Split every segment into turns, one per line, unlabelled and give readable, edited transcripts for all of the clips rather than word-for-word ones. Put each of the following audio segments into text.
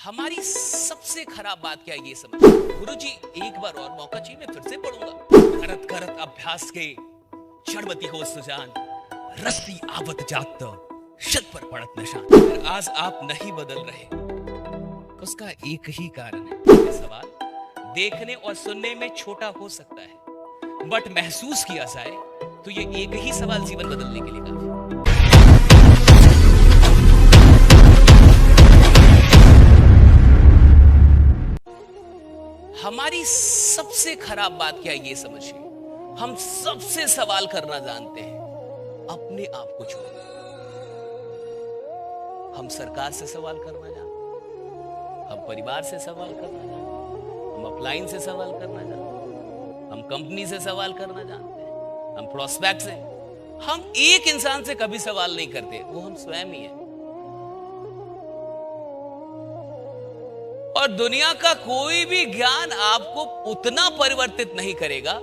हमारी सबसे खराब बात क्या है ये समझ। गुरुजी एक बार और मौका चाहिए, मैं फिर से पढ़ूंगा। करत करत अभ्यास के चढ़वती हो सुजान, रस्सी आवत जात शत पर पड़त निशान। अगर आज आप नहीं बदल रहे, उसका एक ही कारण है। ये सवाल देखने और सुनने में छोटा हो सकता है, बट महसूस किया जाए तो ये एक ही सवाल जीवन बदलने के लिए काफी है। हमारी सबसे खराब बात क्या है ये समझिए, हम सबसे सवाल करना जानते हैं अपने आप को छोड़। हम सरकार से सवाल करना जानते हैं, हम परिवार से सवाल करना जानते हैं, हम अपलाइन से सवाल करना जानते हैं, हम कंपनी से सवाल करना जानते हैं, हम प्रोस्पेक्ट से। हम एक इंसान से कभी सवाल नहीं करते, वो हम स्वयं ही हैं। और दुनिया का कोई भी ज्ञान आपको उतना परिवर्तित नहीं करेगा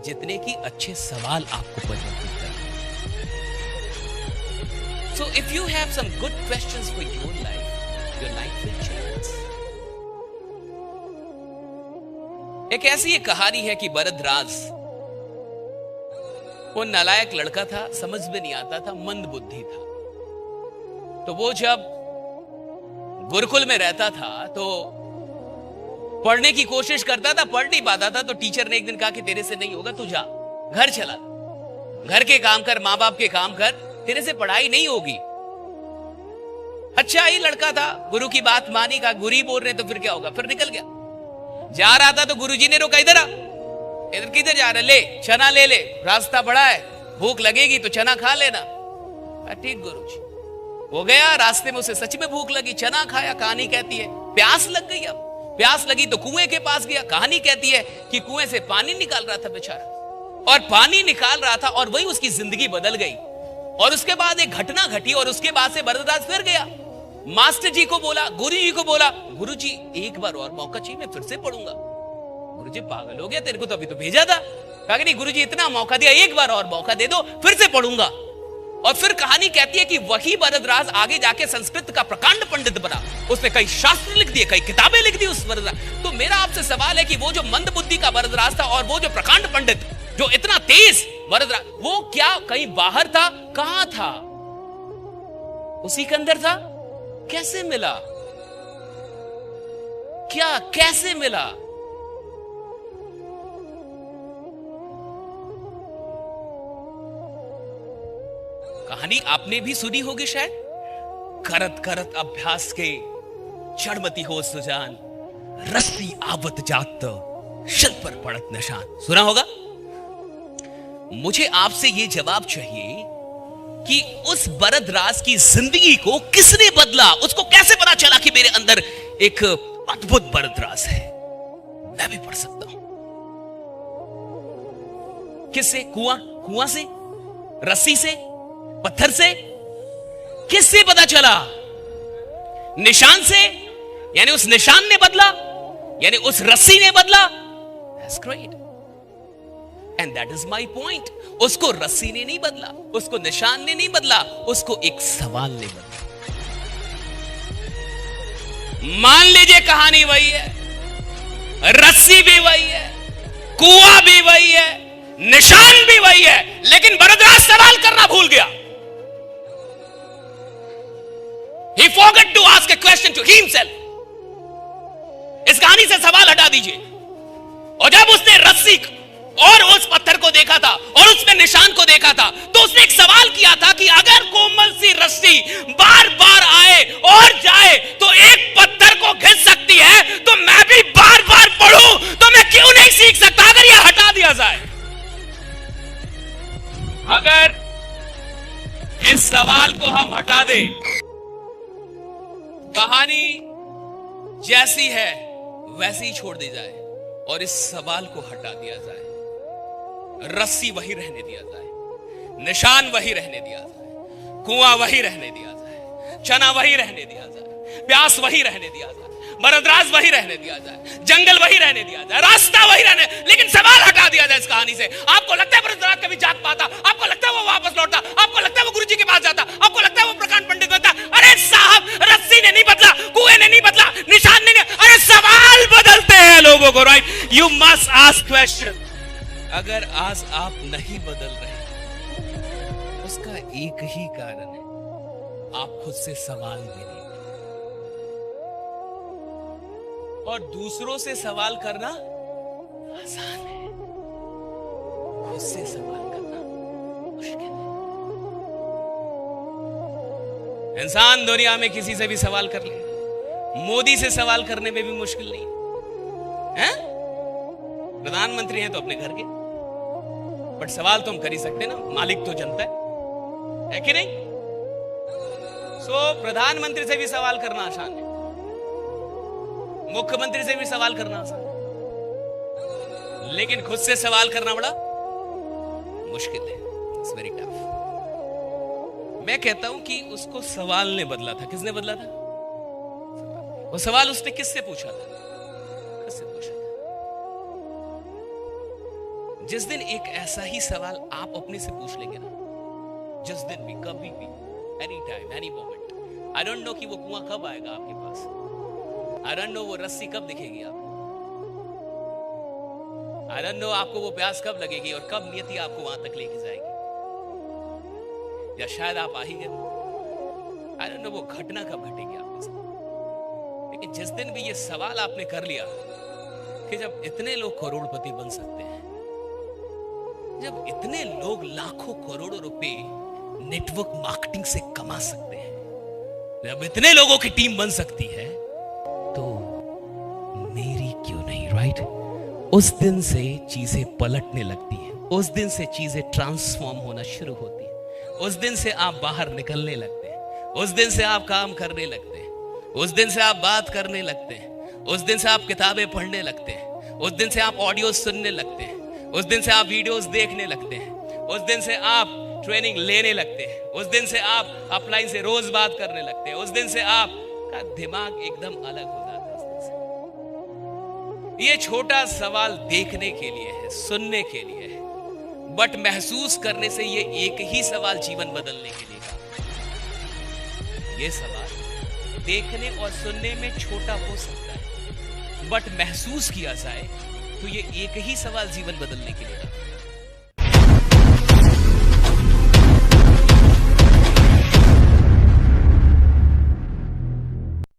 जितने कि अच्छे सवाल आपको परिवर्तित करेंगे। So if you have some good questions for your life will change. एक ऐसी एक कहानी है कि बरदराज, वो नालायक लड़का था, समझ में नहीं आता था, मंद बुद्धि था। तो वो जब गुरुकुल में रहता था तो पढ़ने की कोशिश करता था, पढ़ नहीं पाता था। तो टीचर ने एक दिन कहा कि तेरे से नहीं होगा, तू जा, घर चला, घर के काम कर, मां बाप के काम कर, तेरे से पढ़ाई नहीं होगी। अच्छा ही लड़का था, गुरु की बात मानी, कहा गुरु बोल रहे तो फिर क्या होगा, फिर निकल गया। जा रहा था तो गुरुजी ने रोका, इधर आ, इधर किधर जा रहा, ले चना ले ले, रास्ता बड़ा है, भूख लगेगी तो चना खा लेना। ठीक गुरुजी। वो गया, रास्ते में उसे सच में भूख लगी, चना खाया। कहानी कहती है प्यास लग गई। अब प्यास लगी तो कुएं के पास गया। कहानी कहती है कि कुएं से पानी निकाल रहा था बेचारा, और पानी निकाल रहा था और वही उसकी जिंदगी बदल गई। और उसके बाद एक घटना घटी, और उसके बाद से बरदराज फिर गया, मास्टर जी को बोला, गुरु जी को बोला, गुरु जी एक बार और मौका चाहिए, मैं फिर से पढ़ूंगा। गुरु जी पागल हो गया, तेरे को तो अभी तो भेजा था। कहा नहीं गुरु जी इतना मौका दिया, एक बार और मौका दे दो, फिर से पढ़ूंगा। और फिर कहानी कहती है कि वही बरदराज आगे जाके संस्कृत का प्रकांड पंडित बना। उसने कई शास्त्र लिख दिए, कई किताबें लिख दी उस बरदराज। तो मेरा आपसे सवाल है कि वो जो मंद बुद्धि का बरदराज था और वो जो प्रकांड पंडित, जो इतना तेज बरदराज, वो क्या कहीं बाहर था? कहां था? उसी के अंदर था। कैसे मिला? क्या कैसे मिला? कहानी आपने भी सुनी होगी शायद। करत करत अभ्यास के चढ़मती हो सुजान, रस्सी आवत जात शल पर पड़त निशान। सुना होगा। मुझे आपसे यह जवाब चाहिए कि उस बरदराज की जिंदगी को किसने बदला? उसको कैसे पता चला कि मेरे अंदर एक अद्भुत बरदराज है, मैं भी पढ़ सकता हूं? किससे? कुआं से, रस्सी से, पत्थर से? किससे पता चला? निशान से, यानी उस निशान ने बदला, यानी उस रस्सी ने बदला। That's great. And that is my point. उसको रस्सी ने नहीं बदला, उसको निशान ने नहीं बदला, उसको एक सवाल ने बदला। मान लीजिए कहानी वही है, रस्सी भी वही है, कुआं भी वही है, निशान भी वही है, लेकिन बरदराज सवाल करना भूल गया। He forgot to ask a question to himself. इस कहानी से सवाल हटा दीजिए। और जब उसने रस्सी और उस पत्थर को देखा था और उसमें निशान को देखा था, तो उसने एक सवाल किया था कि अगर कोमल सी रस्सी बार बार आए और जाए तो एक पत्थर को घिस सकती है, तो मैं भी बार बार पढ़ूं तो मैं क्यों नहीं सीख सकता? अगर यह हटा दिया जाए, अगर इस सवाल को हम हटा दें, कहानी जैसी है वैसी ही छोड़ दी जाए और इस सवाल को हटा दिया जाए, रस्सी वही रहने दिया जाए, निशान वही रहने दिया जाए, कुआं वही रहने दिया जाए, चना वही रहने दिया जाए, प्यास वही रहने दिया जाए, बरदराज वही रहने दिया जाए, जंगल वही रहने दिया जाए, रास्ता वही रहने, लेकिन सवाल हटा दिया जाए इस कहानी से। आपको लगता है बरदराज कभी जाग पाता? आपको लगता है वो वापस लौटता? आपको लगता है वो गुरुजी के पास जाता? आपको लगता है वो प्रकांड पंडित बनता? अरे साहब, रस्सी ने नहीं बदला, कुएं ने नहीं बदला, निशान लोगों, right? You must ask question. अगर आज आप नहीं बदल रहे, उसका एक ही कारण है, आप खुद से सवाल भी नहीं करते। और दूसरों से सवाल करना आसान है, खुद से सवाल करना मुश्किल है। इंसान दुनिया में किसी से भी सवाल कर ले, मोदी से सवाल करने में भी मुश्किल नहीं है। प्रधानमंत्री हैं तो अपने घर के, बट सवाल तो हम कर ही सकते ना, मालिक तो जनता है कि नहीं? सो प्रधानमंत्री से भी सवाल करना आसान है, मुख्यमंत्री से भी सवाल करना आसान है, लेकिन खुद से सवाल करना बड़ा मुश्किल है। It's very tough. मैं कहता हूं कि उसको सवाल ने बदला था। किसने बदला था? वो सवाल उसने किससे पूछा था? किससे पूछा था? जिस दिन एक ऐसा ही सवाल आप अपने से पूछ लेंगे ना, जिस दिन भी, कभी भी, any time, any moment, I don't know कि वो कुआं कब आएगा आपके पास, आई डोंट नो वो रस्सी कब दिखेगी आपको, आई डोंट नो आपको वो प्यास कब लगेगी और कब नियति आपको वहां तक लेके जाएगी, या शायद आप आ ही गए, आई डोंट नो वो घटना कब घटेगी आपके साथ। लेकिन जिस दिन भी ये सवाल आपने कर लिया कि जब इतने लोग करोड़पति बन सकते हैं, जब इतने लोग लाखों करोड़ों रुपए नेटवर्क मार्केटिंग से कमा सकते हैं, जब इतने लोगों की टीम बन सकती है, तो मेरी क्यों नहीं, राइट? उस दिन से चीजें पलटने लगती हैं, उस दिन से चीजें ट्रांसफॉर्म होना शुरू होती है, उस दिन से आप बाहर निकलने लगते हैं, उस दिन से आप काम करने लगते हैं, उस दिन से आप बात करने लगते हैं, उस दिन से आप किताबें पढ़ने लगते हैं, उस दिन से आप ऑडियो सुनने लगते हैं, उस दिन से आप वीडियोस देखने लगते हैं, उस दिन से आप ट्रेनिंग लेने लगते हैं, उस दिन से आप अपलाइन से रोज बात करने लगते हैं, उस दिन से आपका दिमाग एकदम अलग हो जाता है। उस दिन से ये छोटा सवाल देखने के लिए है, सुनने के लिए है, बट महसूस करने से ये एक ही सवाल जीवन बदलने के लिए का। ये सवाल देखने और सुनने में छोटा हो सकता है, बट महसूस किया जाए तो ये एक ही सवाल जीवन बदलने के लिए का।